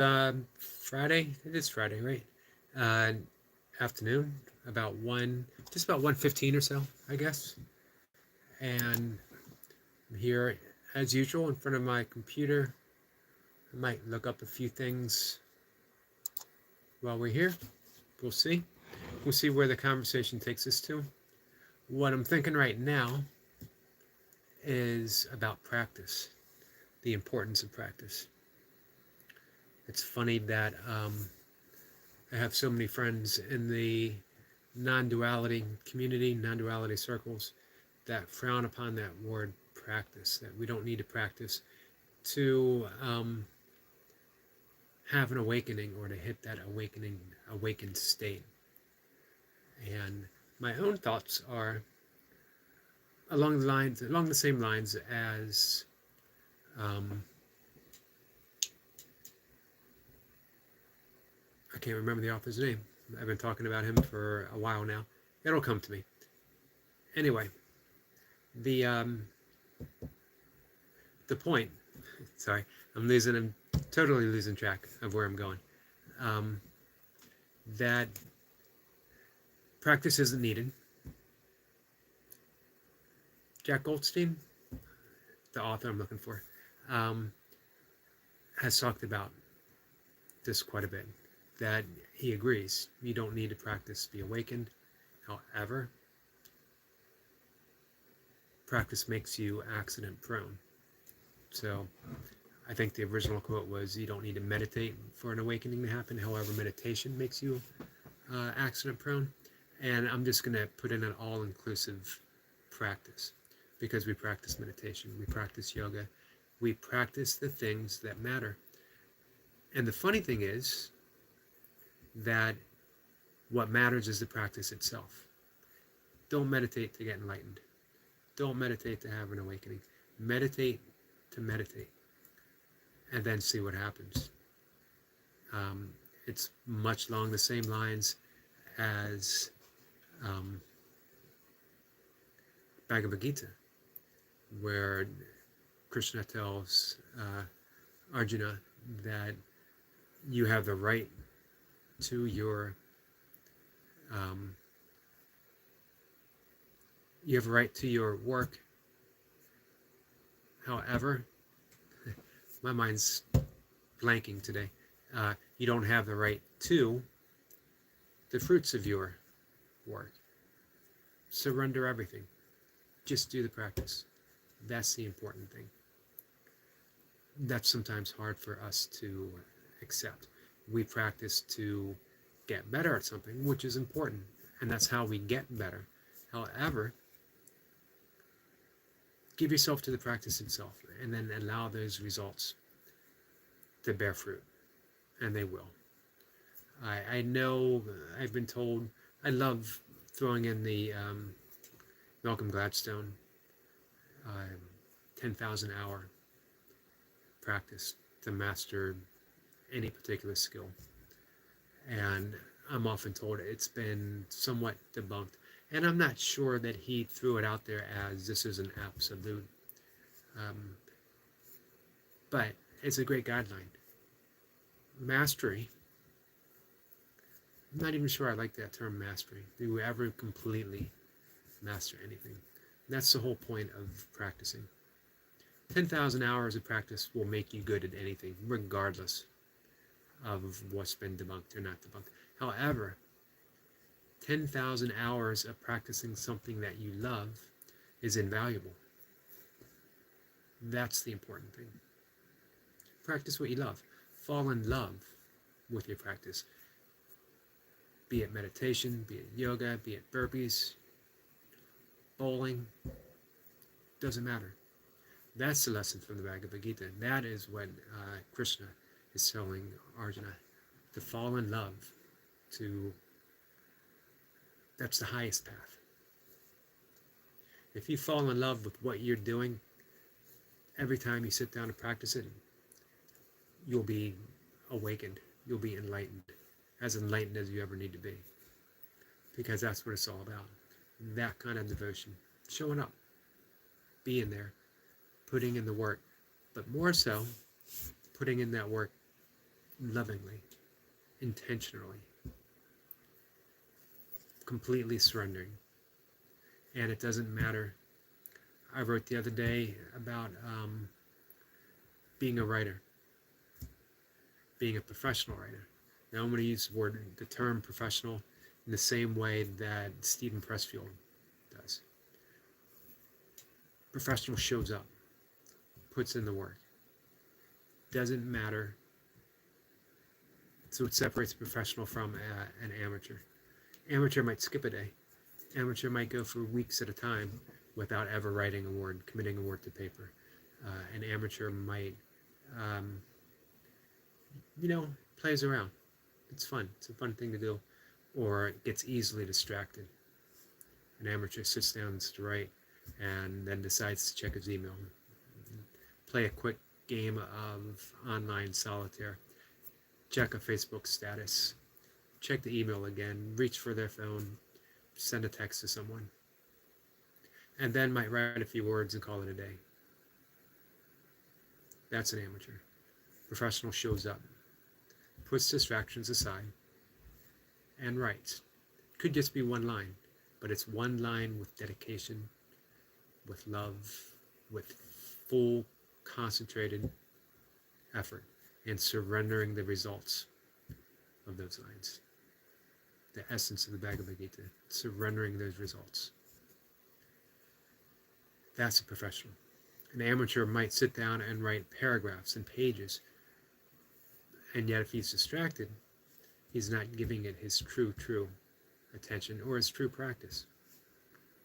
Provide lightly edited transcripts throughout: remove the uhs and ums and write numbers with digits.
Friday. It is Friday, right? Uh, Afternoon, about just about 1:15 or so, I guess. And I'm here as usual in front of my computer. I might look up a few things while we're here. We'll see. We'll see where the conversation takes us to. What I'm thinking right now is about practice, the importance of practice. It's funny that I have so many friends in the non-duality community, non-duality circles that frown upon that word practice, that we don't need to practice to have an awakening or to hit that awakened state. And my own thoughts are along the same lines as I can't remember the author's name. I've been talking about him for a while now. It'll come to me. Anyway, the the point. Sorry, I'm totally losing track of where I'm going. Um, that practice isn't needed. Jack Goldstein, the author I'm looking for, um, has talked about this quite a bit. That he agrees you don't need to practice to be awakened. However, practice makes you accident prone. So I think the original quote was, you don't need to meditate for an awakening to happen. However, meditation makes you accident prone. And I'm just going to put in an all-inclusive practice, because we practice meditation, we practice yoga, we practice the things that matter. And the funny thing is that what matters is the practice itself. Don't meditate to get enlightened. Don't meditate to have an awakening. Meditate to meditate, and then see what happens. It's much along the same lines as Bhagavad Gita, where Krishna tells Arjuna that you have the right to your work. However, my mind's blanking today. You don't have the right to the fruits of your work. Surrender everything. Just do the practice. That's the important thing. That's sometimes hard for us to accept. We practice to get better at something, which is important, and that's how we get better. However, give yourself to the practice itself, and then allow those results to bear fruit, and they will. I know, I've been told, I love throwing in the Malcolm Gladstone 10,000 hour practice to master any particular skill. And I'm often told it's been somewhat debunked. And I'm not sure that he threw it out there as this is an absolute. But it's a great guideline. Mastery. I'm not even sure I like that term, mastery. Do you ever completely master anything? That's the whole point of practicing. 10,000 hours of practice will make you good at anything, regardless of what's been debunked or not debunked. However, 10,000 hours of practicing something that you love is invaluable. That's the important thing. Practice what you love. Fall in love with your practice. Be it meditation, be it yoga, be it burpees, bowling, doesn't matter. That's the lesson from the Bhagavad Gita. That is what Krishna is telling Arjuna, to fall in love, that's the highest path. If you fall in love with what you're doing, every time you sit down to practice it, you'll be awakened, you'll be enlightened as you ever need to be. Because that's what it's all about. That kind of devotion. Showing up. Being there. Putting in the work. But more so, putting in that work lovingly, intentionally, completely surrendering. And it doesn't matter. I wrote the other day about being a writer, being a professional writer. Now I'm going to use the term professional in the same way that Stephen Pressfield does. Professional shows up, puts in the work. Doesn't matter. So it separates a professional from an amateur. Amateur might skip a day. Amateur might go for weeks at a time without ever writing a word, committing a word to paper. An amateur might, um, plays around. It's fun. It's a fun thing to do. Or gets easily distracted. An amateur sits down to write and then decides to check his email. Play a quick game of online solitaire. Check a Facebook status. Check the email again. Reach for their phone. Send a text to someone. And then might write a few words and call it a day. That's an amateur. Professional shows up, puts distractions aside, and writes. Could just be one line, but it's one line with dedication, with love, with full concentrated effort, and surrendering the results of those lines. The essence of the Bhagavad Gita, surrendering those results. That's a professional. An amateur might sit down and write paragraphs and pages, and yet if he's distracted, he's not giving it his true attention or his true practice.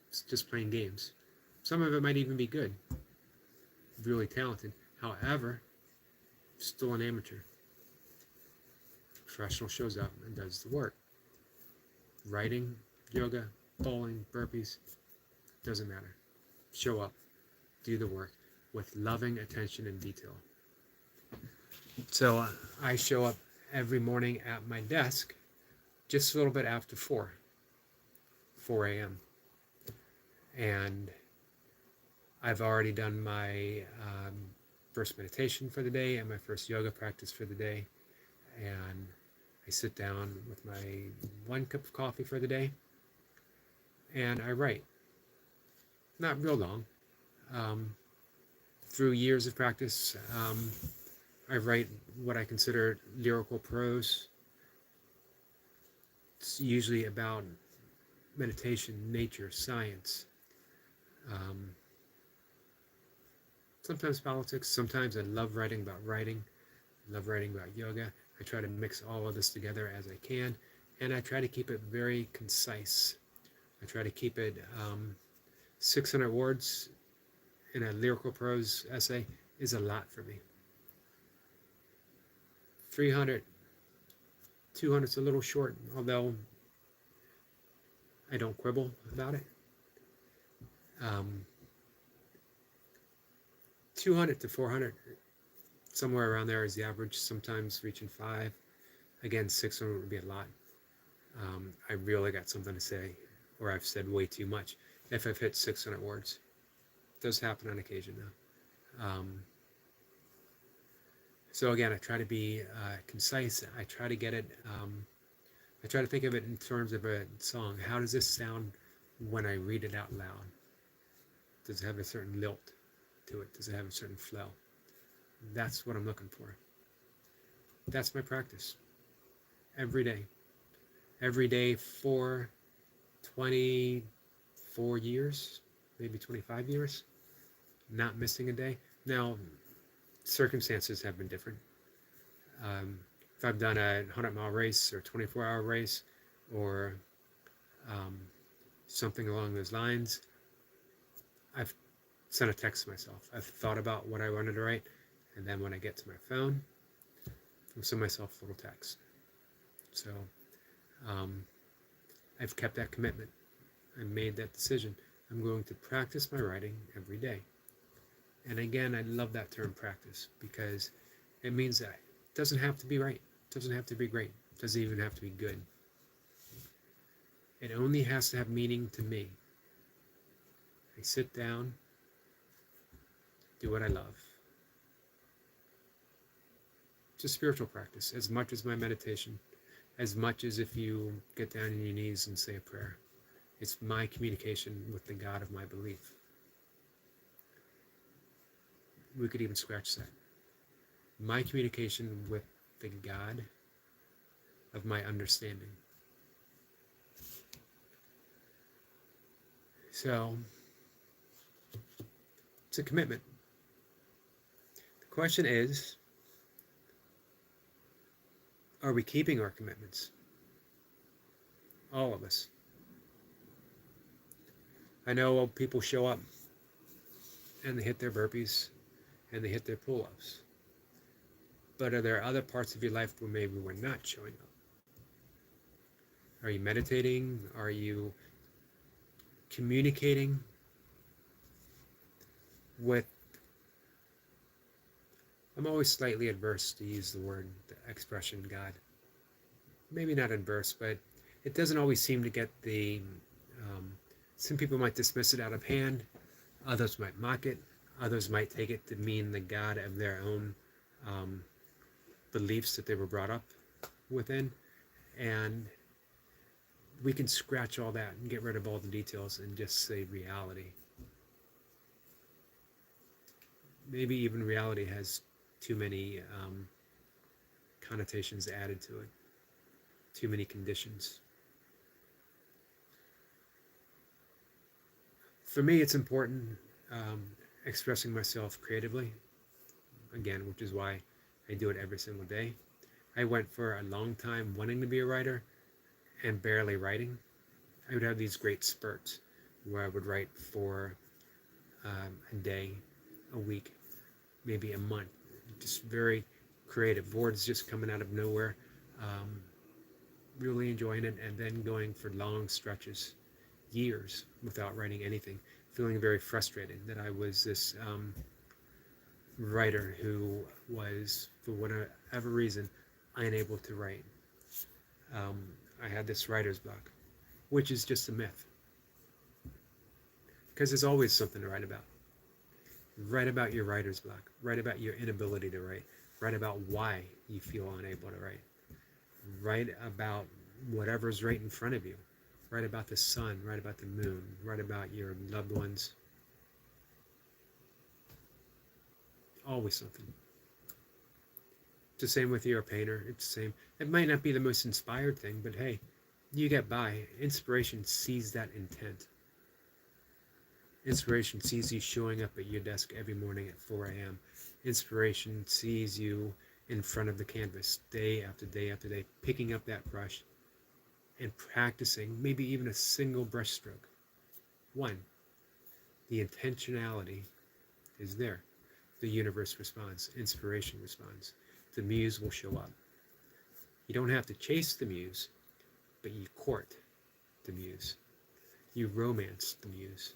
It's just playing games. Some of it might even be good, really talented. However, still an amateur. Professional shows up and does the work. Writing, yoga, bowling, burpees, doesn't matter. Show up, do the work with loving attention and detail. So I show up every morning at my desk just a little bit after 4 a.m. And I've already done my first meditation for the day and my first yoga practice for the day. And I sit down with my 1 cup of coffee for the day and I write. Not real long. Through years of practice, I write what I consider lyrical prose. It's usually about meditation, nature, science. Sometimes politics. Sometimes I love writing about writing. I love writing about yoga. I try to mix all of this together as I can, and I try to keep it very concise. I try to keep it 600 words in a lyrical prose essay is a lot for me. 300, 200 is a little short, although I don't quibble about it. 200 to 400, somewhere around there is the average, sometimes reaching 5. Again, 600 would be a lot. I really got something to say, or I've said way too much if I've hit 600 words. It does happen on occasion now. So again, I try to be concise. I try to get it, I try to think of it in terms of a song. How does this sound when I read it out loud? Does it have a certain lilt to it? Does it have a certain flow? That's what I'm looking for. That's my practice. Every day. Every day for 24 years, maybe 25 years. Not missing a day. Now, circumstances have been different. If I've done a 100-mile race or 24-hour race or something along those lines, I've sent a text to myself. I've thought about what I wanted to write, and then when I get to my phone, I'll send myself a little text. So I've kept that commitment. I made that decision. I'm going to practice my writing every day. And again, I love that term practice because it means that it doesn't have to be right. It doesn't have to be great. It doesn't even have to be good. It only has to have meaning to me. I sit down, do what I love. It's a spiritual practice as much as my meditation, as much as if you get down on your knees and say a prayer. It's my communication with the God of my belief. We could even scratch that. My communication with the God of my understanding. So, it's a commitment. The question is, are we keeping our commitments? All of us. I know people show up and they hit their burpees and they hit their pull-ups. But are there other parts of your life where maybe we're not showing up? Are you meditating? Are you communicating with... I'm always slightly adverse to use the word, the expression God. Maybe not adverse, but it doesn't always seem to get the... some people might dismiss it out of hand. Others might mock it. Others might take it to mean the God of their own beliefs that they were brought up within. And we can scratch all that and get rid of all the details and just say reality. Maybe even reality has too many connotations added to it, too many conditions. For me, it's important expressing myself creatively, again, which is why I do it every single day. I went for a long time wanting to be a writer and barely writing. I would have these great spurts where I would write for a day, a week, maybe a month. Just very creative, words just coming out of nowhere, really enjoying it, and then going for long stretches, years, without writing anything, feeling very frustrated that I was this writer who was, for whatever reason, unable to write. I had this writer's block, which is just a myth. Because there's always something to write about. Write about your writer's block. Write about your inability to write. Write about why you feel unable to write. Write about whatever's right in front of you. Write about the sun. Write about the moon. Write about your loved ones. Always something. It's the same with you're a painter. It's the same. It might not be the most inspired thing, but hey, you get by. Inspiration sees that intent. Inspiration sees you showing up at your desk every morning at 4 a.m. Inspiration sees you in front of the canvas day after day after day, picking up that brush and practicing maybe even a single brush stroke. One, the intentionality is there. The universe responds. Inspiration responds. The muse will show up. You don't have to chase the muse, but you court the muse. You romance the muse.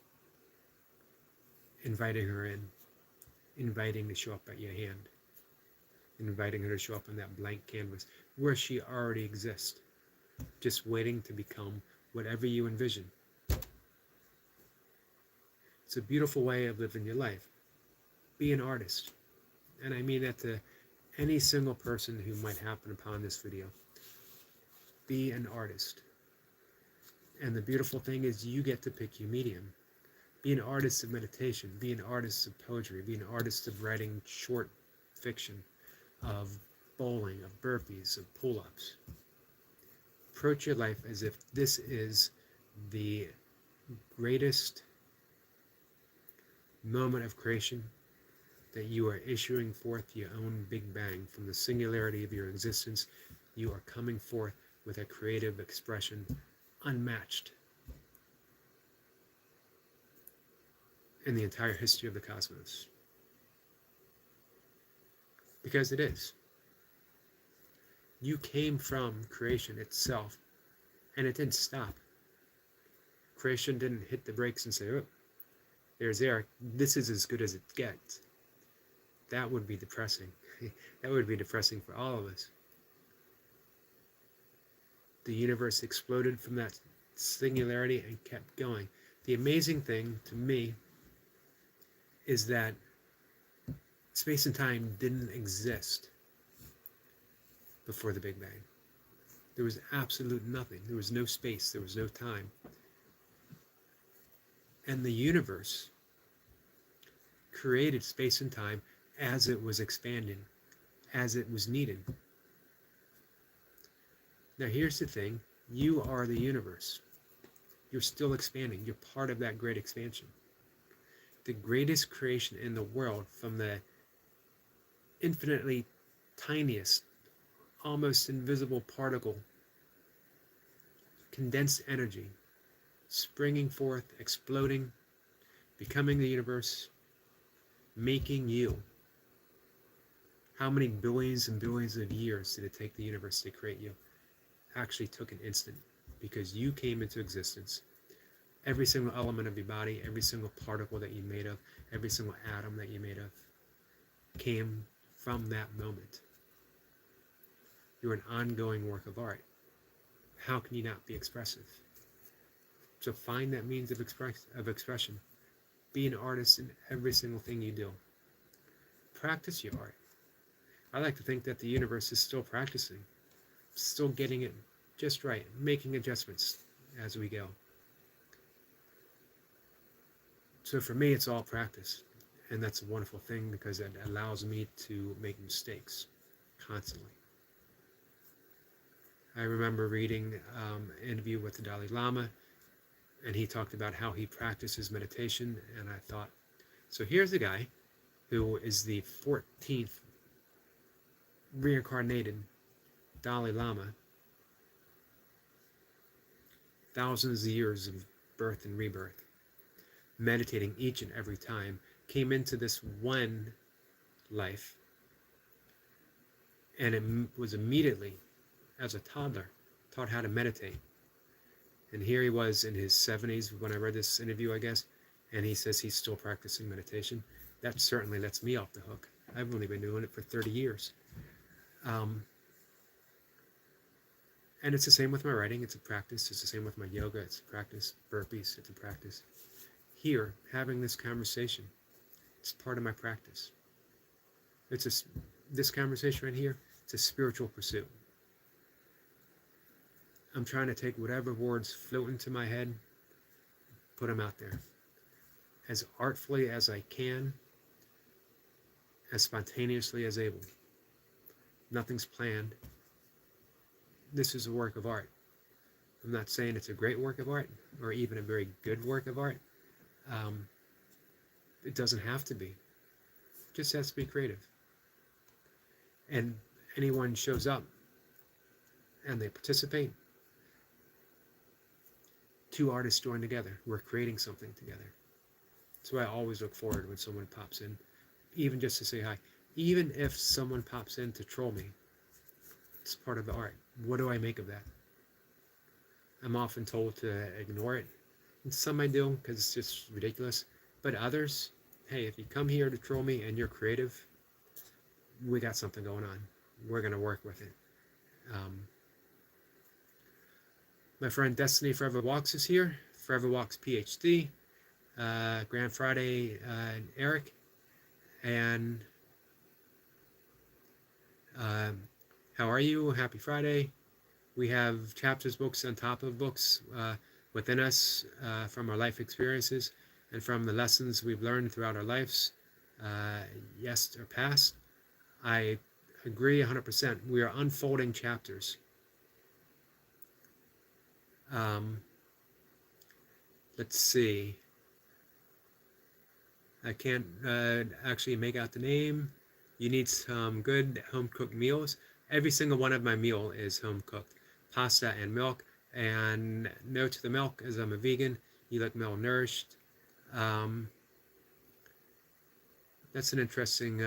Inviting her in, inviting to show up at your hand, inviting her to show up on that blank canvas where she already exists, just waiting to become whatever you envision. It's a beautiful way of living your life. Be an artist. And I mean that to any single person who might happen upon this video. Be an artist. And the beautiful thing is you get to pick your medium. Be an artist of meditation. Be an artist of poetry. Be an artist of writing short fiction, of bowling, of burpees, of pull-ups. Approach your life as if this is the greatest moment of creation, that you are issuing forth your own big bang from the singularity of your existence. You are coming forth with a creative expression unmatched in the entire history of the cosmos. Because it is. You came from creation itself, and it didn't stop. Creation didn't hit the brakes and say, oh, there's air. This is as good as it gets. That would be depressing. That would be depressing for all of us. The universe exploded from that singularity and kept going. The amazing thing to me is that space and time didn't exist before the Big Bang. There was absolute nothing. There was no space. There was no time. And the universe created space and time as it was expanding, as it was needed. Now here's the thing. You are the universe. You're still expanding. You're part of that great expansion. The greatest creation in the world, from the infinitely tiniest, almost invisible particle, condensed energy, springing forth, exploding, becoming the universe, making you. How many billions and billions of years did it take the universe to create you? Actually took an instant, because you came into existence. Every single element of your body, every single particle that you made of, every single atom that you made of, came from that moment. You're an ongoing work of art. How can you not be expressive? So find that means of expression. Be an artist in every single thing you do. Practice your art. I like to think that the universe is still practicing, still getting it just right, making adjustments as we go. So for me, it's all practice. And that's a wonderful thing, because it allows me to make mistakes constantly. I remember reading an interview with the Dalai Lama, and he talked about how he practices meditation, and I thought, so here's a guy who is the 14th reincarnated Dalai Lama, thousands of years of birth and rebirth, meditating each and every time, came into this one life, and it was immediately, as a toddler, taught how to meditate. And here he was in his 70s when I read this interview, I guess, and he says he's still practicing meditation. That certainly lets me off the hook. I've only been doing it for 30 years. And it's the same with my writing. It's a practice. It's the same with my yoga. It's a practice. Burpees. It's a practice. Here, having this conversation, it's part of my practice. This conversation right here, it's a spiritual pursuit. I'm trying to take whatever words float into my head, put them out there, as artfully as I can, as spontaneously as able. Nothing's planned. This is a work of art. I'm not saying it's a great work of art, or even a very good work of art. It doesn't have to be. It just has to be creative. And anyone shows up and they participate, two artists join together. We're creating something together. That's why I always look forward when someone pops in, even just to say hi. Even if someone pops in to troll me, it's part of the art. What do I make of that? I'm often told to ignore it. And some I do, because it's just ridiculous. But others, hey, if you come here to troll me and you're creative, we got something going on. We're going to work with it. My friend Destiny Forever Walks is here. Forever Walks PhD. Grand Friday, Eric. And how are you? Happy Friday. We have chapters, books on top of books within us from our life experiences and from the lessons we've learned throughout our lives, yes or past. I agree 100%. We are unfolding chapters. Let's see. I can't actually make out the name. You need some good home-cooked meals. Every single one of my meal is home-cooked. Pasta and milk. And no to the milk, as I'm a vegan. You look malnourished. That's an interesting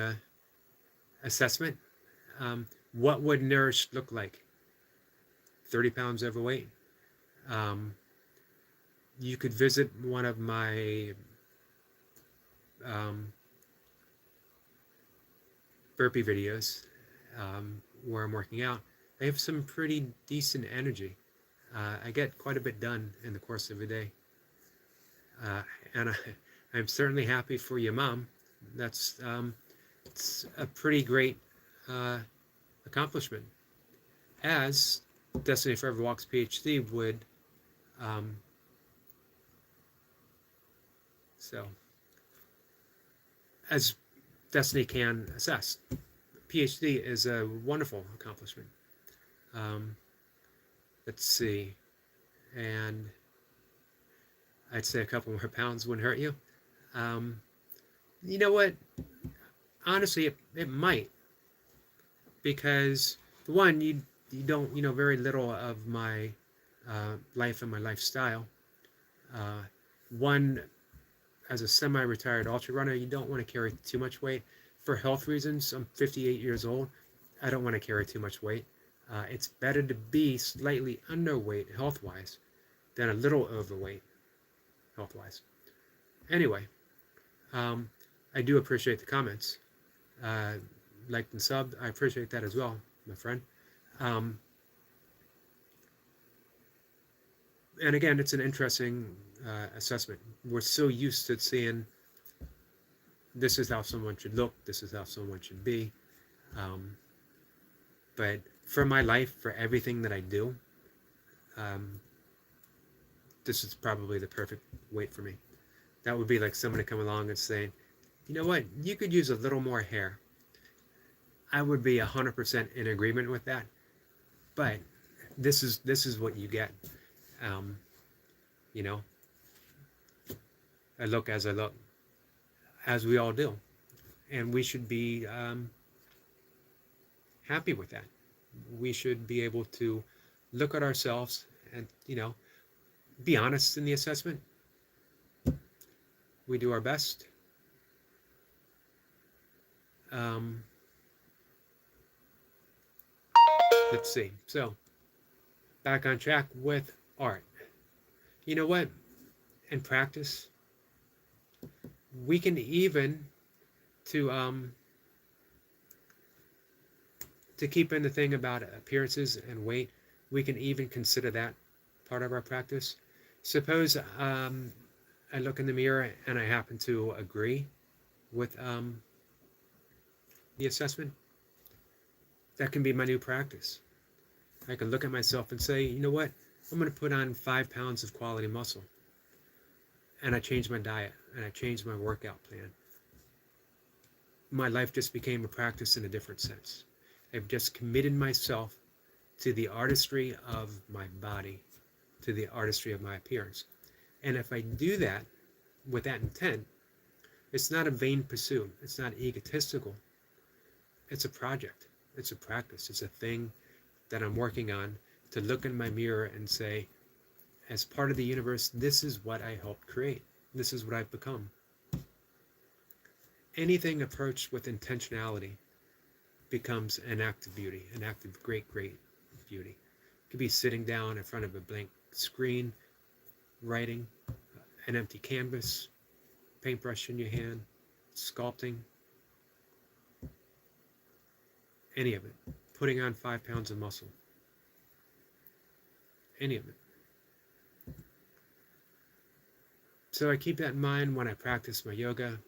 assessment. What would nourished look like? 30 pounds overweight. You could visit one of my burpee videos where I'm working out. I have some pretty decent energy. I get quite a bit done in the course of a day. And I'm certainly happy for your mom. That's it's a pretty great accomplishment. as Destiny Forever Walks PhD would. Um, so, as Destiny can assess, PhD is a wonderful accomplishment. Um, let's see, and I'd say a couple more pounds wouldn't hurt you. Um, you know what? Honestly, it might, because the one, you don't, very little of my life and my lifestyle. Uh, one, as a semi-retired ultra runner, you don't want to carry too much weight. For health reasons, I'm 58 years old. I don't want to carry too much weight. It's better to be slightly underweight health-wise than a little overweight health-wise. Anyway, I do appreciate the comments. Liked and subbed. I appreciate that as well, my friend. And again, it's an interesting assessment. We're so used to seeing this is how someone should look, this is how someone should be. But for my life, for everything that I do, this is probably the perfect weight for me. That would be like somebody come along and saying, you know what, you could use a little more hair. I would be 100% in agreement with that. But this is what you get. You know, I look as I look, as we all do, and we should be happy with that. We should be able to look at ourselves and, be honest in the assessment. We do our best. Let's see. So, back on track with art. You know what? In practice, we can even to keep in the thing about appearances and weight, we can even consider that part of our practice. Suppose I look in the mirror and I happen to agree with the assessment. That can be my new practice. I can look at myself and say, you know what? I'm going to put on 5 pounds of quality muscle. And I changed my diet and I changed my workout plan. My life just became a practice in a different sense. I've just committed myself to the artistry of my body, to the artistry of my appearance. And if I do that with that intent, it's not a vain pursuit. It's not egotistical. It's a project. It's a practice. It's a thing that I'm working on to look in my mirror and say, as part of the universe, this is what I helped create. This is what I've become. Anything approached with intentionality becomes an act of beauty, an act of great, great beauty. It could be sitting down in front of a blank screen, writing, an empty canvas, paintbrush in your hand, sculpting, any of it, putting on 5 pounds of muscle, any of it. So I keep that in mind when I practice my yoga,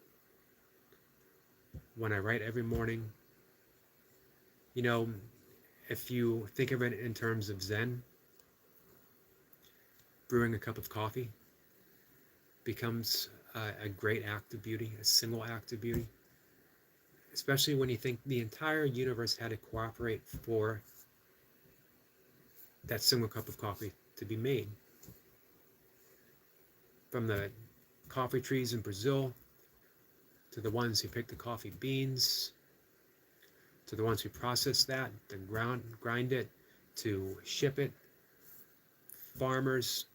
when I write every morning. You know, if you think of it in terms of Zen, brewing a cup of coffee becomes a great act of beauty, a single act of beauty, especially when you think the entire universe had to cooperate for that single cup of coffee to be made. From the coffee trees in Brazil, to the ones who pick the coffee beans, to the ones who process that, then grind it, to ship it, farmers,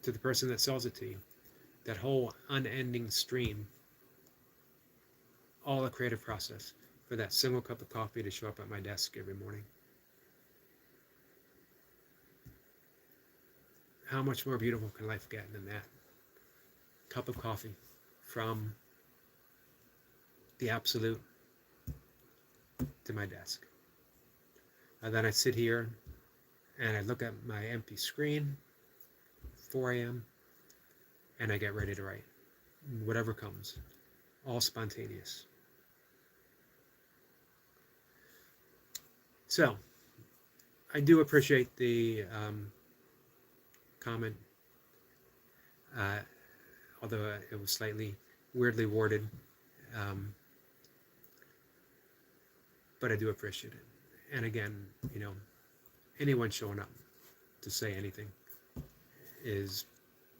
to the person that sells it to you. That whole unending stream, all a creative process for that single cup of coffee to show up at my desk every morning. How much more beautiful can life get than that? Cup of coffee from the absolute to my desk. And then I sit here and I look at my empty screen, 4 a.m., and I get ready to write. Whatever comes, all spontaneous. So I do appreciate the comment, uh, although it was slightly weirdly worded, but I do appreciate it. And again, anyone showing up to say anything is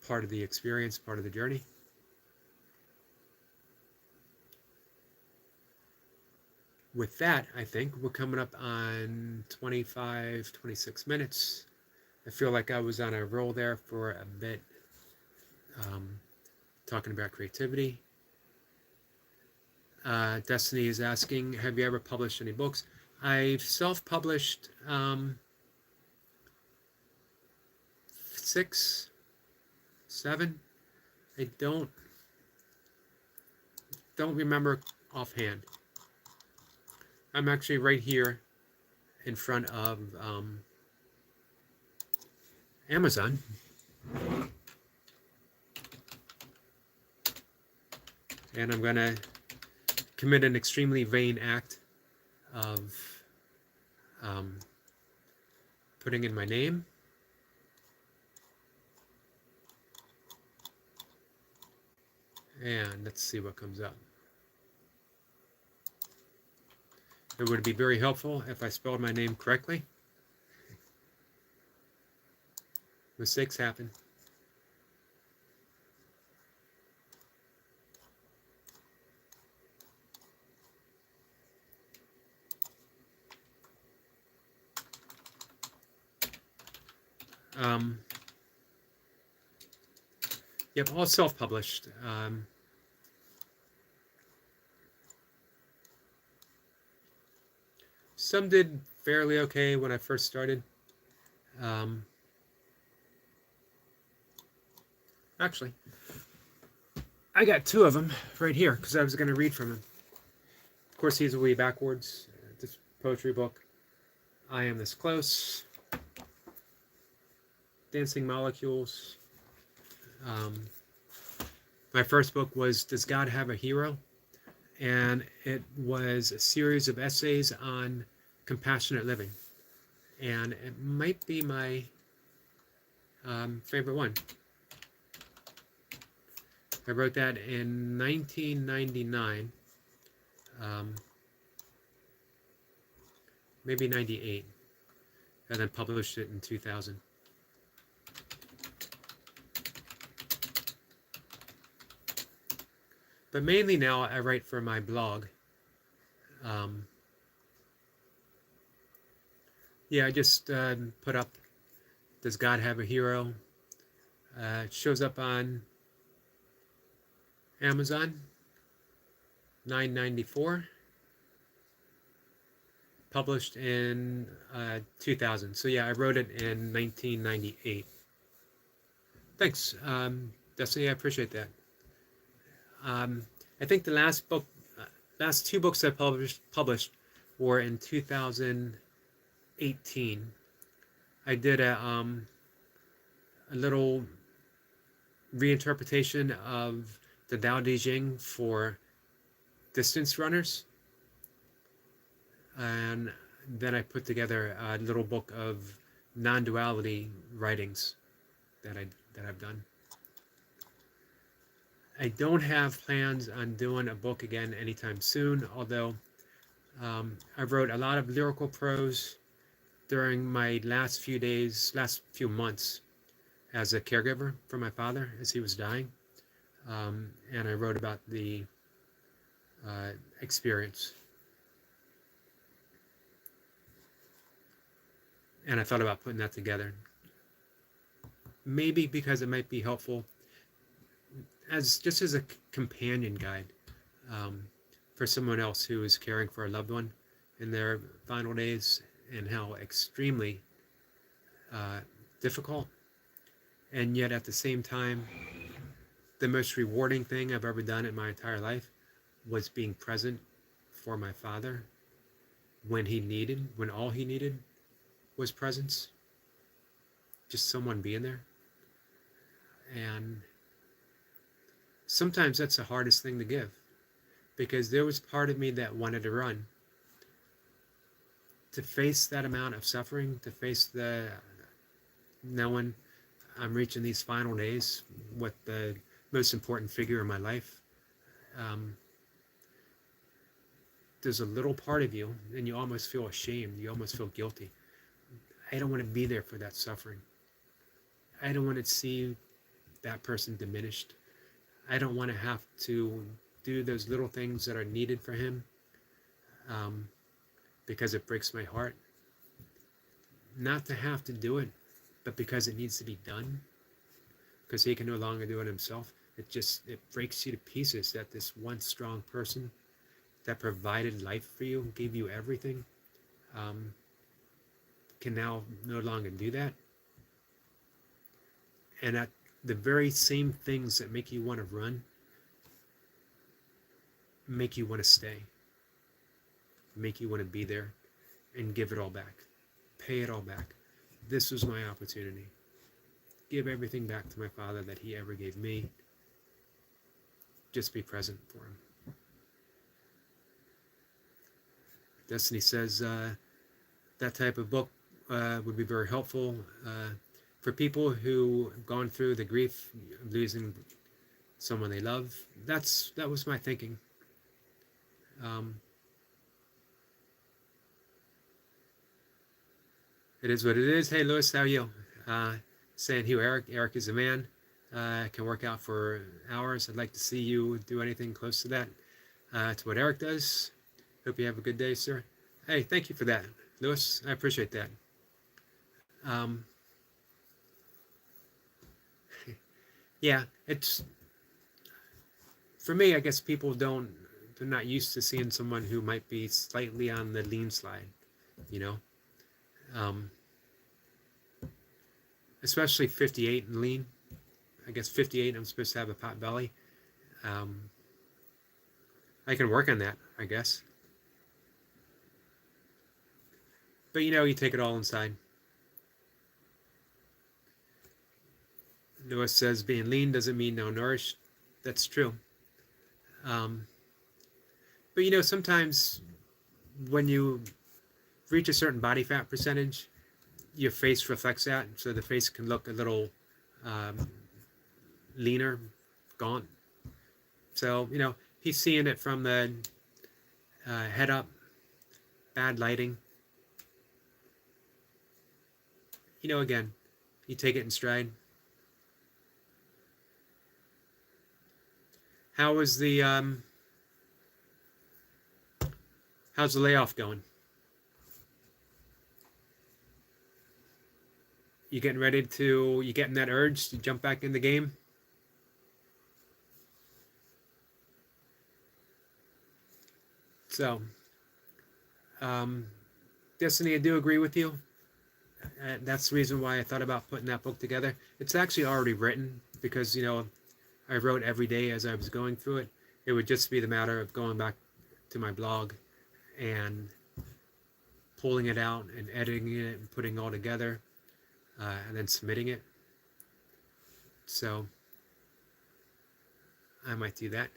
part of the experience, part of the journey. With that, I think we're coming up on 25, 26 minutes. I feel like I was on a roll there for a bit, talking about creativity. Destiny is asking, have you ever published any books? I've self-published 6, 7. I don't remember offhand. I'm actually right here in front of Amazon. And I'm going to commit an extremely vain act of putting in my name. And let's see what comes up. It would be very helpful if I spelled my name correctly. Mistakes happen. Yep, all self-published. Some did fairly okay when I first started. Actually, I got 2 of them right here because I was going to read from them. Of course, these will be backwards. This poetry book. I Am This Close. Dancing Molecules. My first book was Does God Have a Hero? And it was a series of essays on compassionate living. And it might be my favorite one. I wrote that in 1999, maybe 98, and then published it in 2000. But mainly now I write for my blog. Yeah, I just put up Does God Have a Hero? It shows up on Amazon, $9.94. Published in 2000. So yeah, I wrote it in 1998. Thanks, Destiny. I appreciate that. I think the last 2 books I published were in 2018. I did a little reinterpretation of the Tao Te Ching for distance runners, and then I put together a little book of non-duality writings that I've done. I don't have plans on doing a book again anytime soon, although I wrote a lot of lyrical prose during my last few months as a caregiver for my father as he was dying. And I wrote about the experience. And I thought about putting that together. Maybe because it might be helpful just as a companion guide for someone else who is caring for a loved one in their final days, and how extremely difficult, and yet at the same time, the most rewarding thing I've ever done in my entire life was being present for my father when all he needed was presence, just someone being there. And sometimes that's the hardest thing to give, because there was part of me that wanted to run, to face that amount of suffering, to face the knowing I'm reaching these final days with the most important figure in my life, um, there's a little part of you, and you almost feel ashamed. You almost feel guilty. I don't want to be there for that suffering. I don't want to see that person diminished. I don't want to have to do those little things that are needed for him, because it breaks my heart. Not to have to do it, but because it needs to be done, because he can no longer do it himself. It breaks you to pieces that this one strong person that provided life for you, gave you everything, can now no longer do that. And at the very same things that make you want to run, make you want to stay, make you want to be there and give it all back, pay it all back. This was my opportunity. Give everything back to my father that he ever gave me. Just be present for him. Destiny says that type of book would be very helpful for people who have gone through the grief of losing someone they love. That was my thinking. It is what it is. Hey, Lewis, how are you? Saying here, Eric. Eric is a man. Can work out for hours. I'd like to see you do anything close to that. To what Eric does. Hope you have a good day, sir. Hey, thank you for that, Lewis. I appreciate that. Yeah, it's for me. I guess they're not used to seeing someone who might be slightly on the lean slide, you know. Especially 58 and lean. I guess 58, I'm supposed to have a pot belly. I can work on that, I guess. But you take it all inside. Noah says being lean doesn't mean malnourished. That's true. But sometimes when you reach a certain body fat percentage, your face reflects that. So the face can look a little leaner, gaunt. So, he's seeing it from the head up, bad lighting. Again, you take it in stride. How's the layoff going? You getting that urge to jump back in the game? So, Destiny, I do agree with you. That's the reason why I thought about putting that book together. It's actually already written because, I wrote every day as I was going through it. It would just be the matter of going back to my blog and pulling it out and editing it and putting it all together and then submitting it. So I might do that.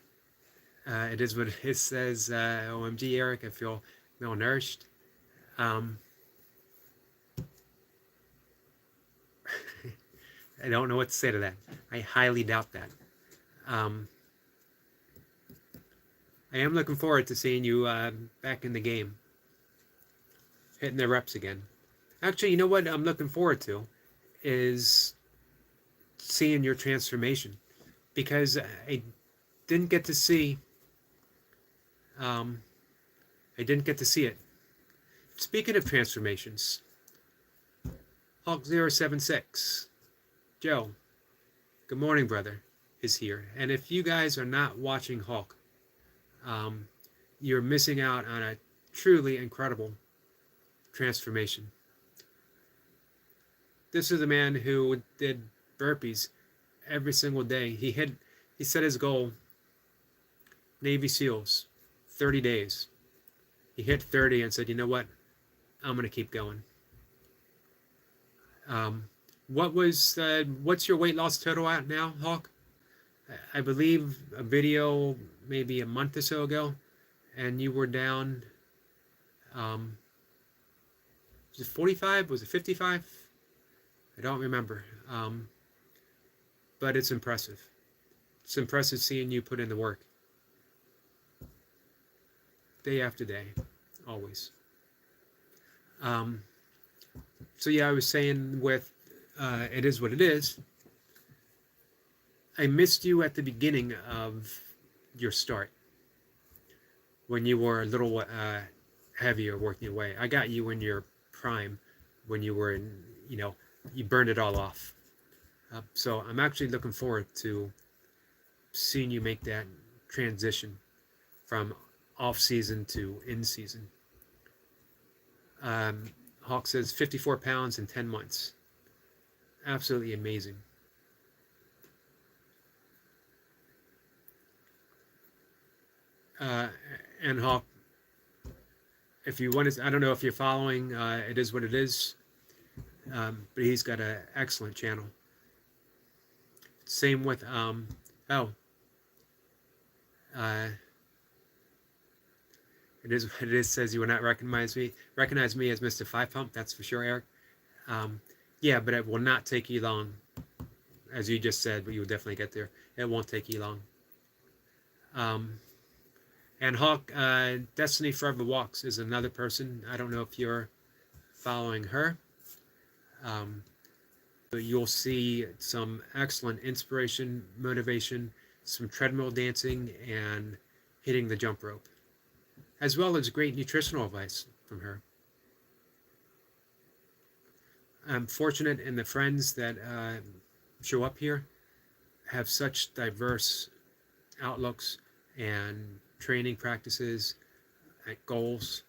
It is what it says. OMG, Eric, I feel malnourished. I don't know what to say to that. I highly doubt that. I am looking forward to seeing you back in the game, hitting the reps again. Actually, you know what I'm looking forward to is seeing your transformation, because I didn't get to see it. Speaking of transformations, Hulk076, Joe, good morning, brother, is here. And if you guys are not watching Hulk, you're missing out on a truly incredible transformation. This is a man who did burpees every single day. He set his goal, Navy SEALs, 30 days. He hit 30 and said, you know what? I'm going to keep going. What's your weight loss total at now, Hawk? I believe a video maybe a month or so ago, and you were down Was it 45? Was it 55? I don't remember. But it's impressive. It's impressive seeing you put in the work. Day after day. Always. So yeah, I was saying with It Is What It Is, I missed you at the beginning of your start when you were a little heavier working away. I got you in your prime when you were in, you burned it all off. So I'm actually looking forward to seeing you make that transition from off season to in season. Hawk says 54 pounds in 10 months. Absolutely amazing. And Hawk, if you want to, I don't know if you're following It Is What It Is, but he's got an excellent channel. Same with, It Is What It Is says you will not recognize me as Mr. Five Pump, that's for sure, Eric. Yeah, but it will not take you long, as you just said, but you will definitely get there. It won't take you long. And Hawk, Destiny Forever Walks is another person. I don't know if you're following her. But you'll see some excellent inspiration, motivation, some treadmill dancing, and hitting the jump rope, as well as great nutritional advice from her. I'm fortunate in the friends that show up here have such diverse outlooks and training practices and goals.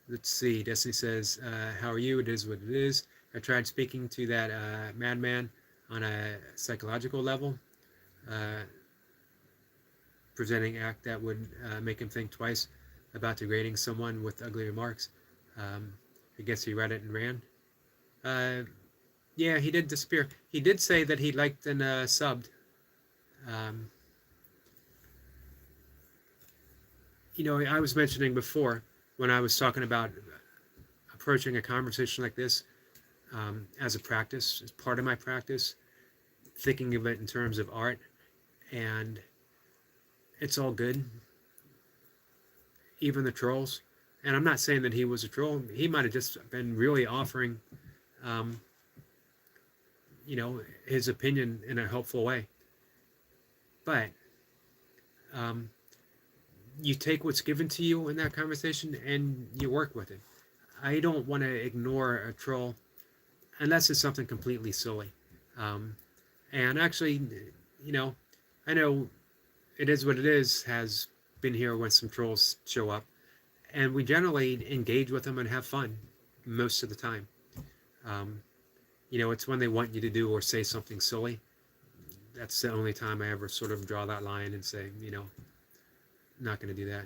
Let's see. Destiny says, how are you? It is what it is. I tried speaking to that madman on a psychological level, presenting act that would make him think twice about degrading someone with ugly remarks. I guess he read it and ran. Yeah, he did disappear. He did say that he liked and subbed. I was mentioning before when I was talking about approaching a conversation like this as a practice, as part of my practice, thinking of it in terms of art, and it's all good. Even the trolls. And I'm not saying that he was a troll. He might have just been really offering, his opinion in a helpful way. But you take what's given to you in that conversation and you work with it. I don't want to ignore a troll unless it's something completely silly. And actually, I know It Is What It Is has been here when some trolls show up, and we generally engage with them and have fun most of the time. It's when they want you to do or say something silly. That's the only time I ever sort of draw that line and say, not going to do that.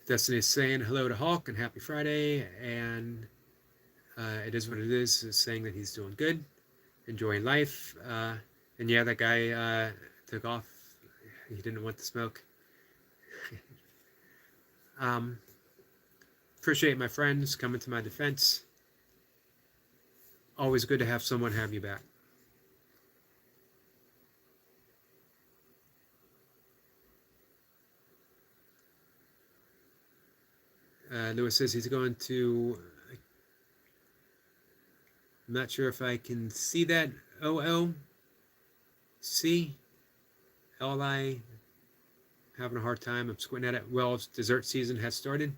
Destiny is saying hello to Hawk and happy Friday, and It Is What It Is saying that he's doing good, enjoying life, and yeah, that guy took off. He didn't want the smoke. Appreciate my friends coming to my defense. Always good to have someone have you back. Lewis says he's going to, I'm not sure if I can see that, OOCLI, having a hard time, I'm squinting at it. Well, dessert season has started.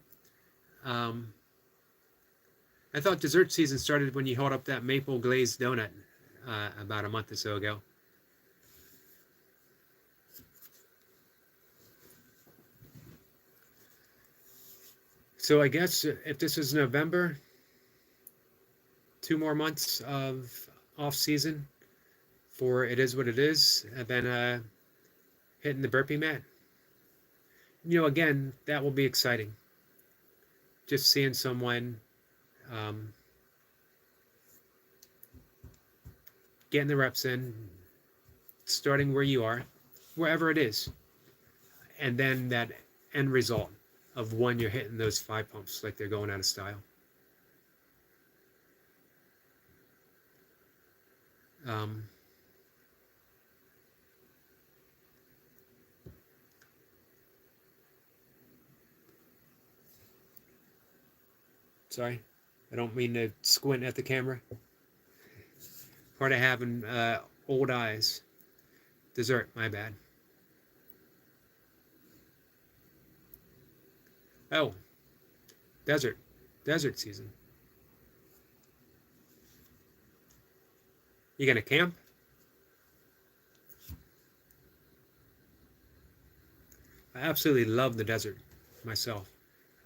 I thought dessert season started when you held up that maple glazed donut about a month or so ago. So I guess if this is November, 2 more months of off season for It Is What It Is, and then hitting the burpee mat. Again, that will be exciting. Just seeing someone Um, Getting the reps in, starting where you are, wherever it is, and then that end result of when you're hitting those 5 pumps like they're going out of style. Um, Sorry, I don't mean to squint at the camera. Part of having old eyes. Dessert, my bad. Oh, desert season. You gonna camp? I absolutely love the desert myself.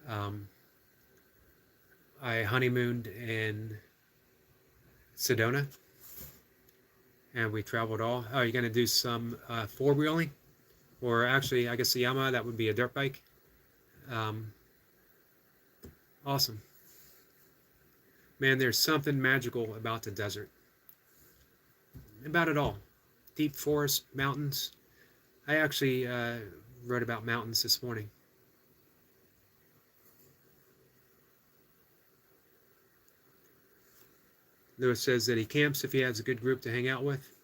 Um, I honeymooned in Sedona, and we traveled all. Oh, you're gonna do some four-wheeling, or actually, I guess the Yamaha, that would be a dirt bike. Um, awesome, man. There's something magical about the desert, about it all. Deep forest, mountains. I actually wrote about mountains this morning. Lewis says that he camps if he has a good group to hang out with.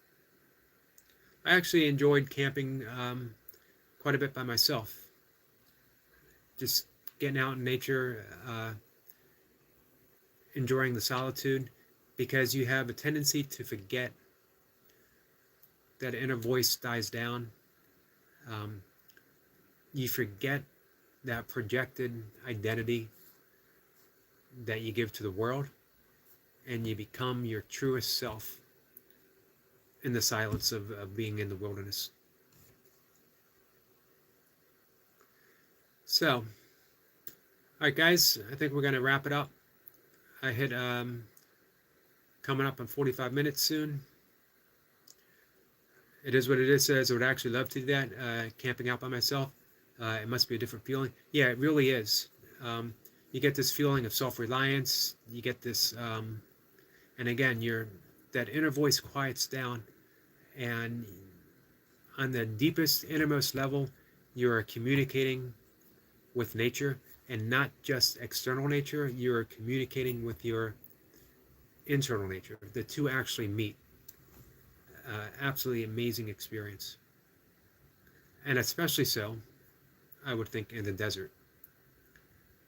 I actually enjoyed camping quite a bit by myself. Just getting out in nature, enjoying the solitude, because you have a tendency to forget. That inner voice dies down. You forget that projected identity that you give to the world, and you become your truest self in the silence of being in the wilderness. So, all right, guys, I think we're going to wrap it up. I hit coming up on 45 minutes soon. It is what it is. Says I would actually love to do that, camping out by myself. It must be a different feeling. Yeah, it really is. You get this feeling of self-reliance. You get this, and again, that inner voice quiets down, and on the deepest, innermost level, you are communicating with nature, and not just external nature. You are communicating with your internal nature. The two actually meet. Absolutely amazing experience, and especially so, I would think, in the desert,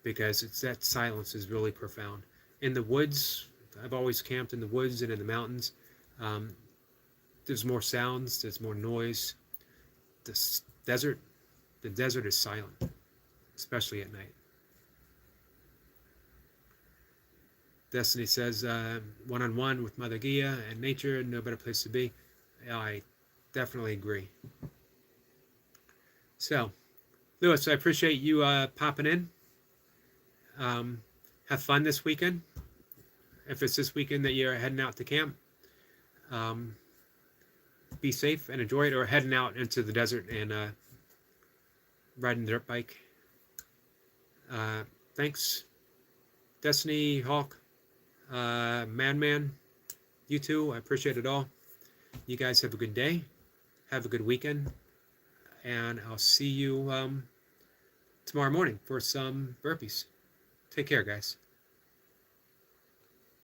because it's that silence is really profound. In the woods, I've always camped in the woods and in the mountains. Um, there's more sounds, there's more noise. The desert is silent, especially at night. Destiny says, one-on-one with Mother Gaia and nature, no better place to be. I definitely agree. So, Lewis, I appreciate you popping in. Have fun this weekend. If it's this weekend that you're heading out to camp, be safe and enjoy it, or heading out into the desert and riding the dirt bike. Thanks, Destiny, Hawk, Madman, you too. I appreciate it all. You guys have a good day. Have a good weekend. And I'll see you tomorrow morning for some burpees. Take care, guys.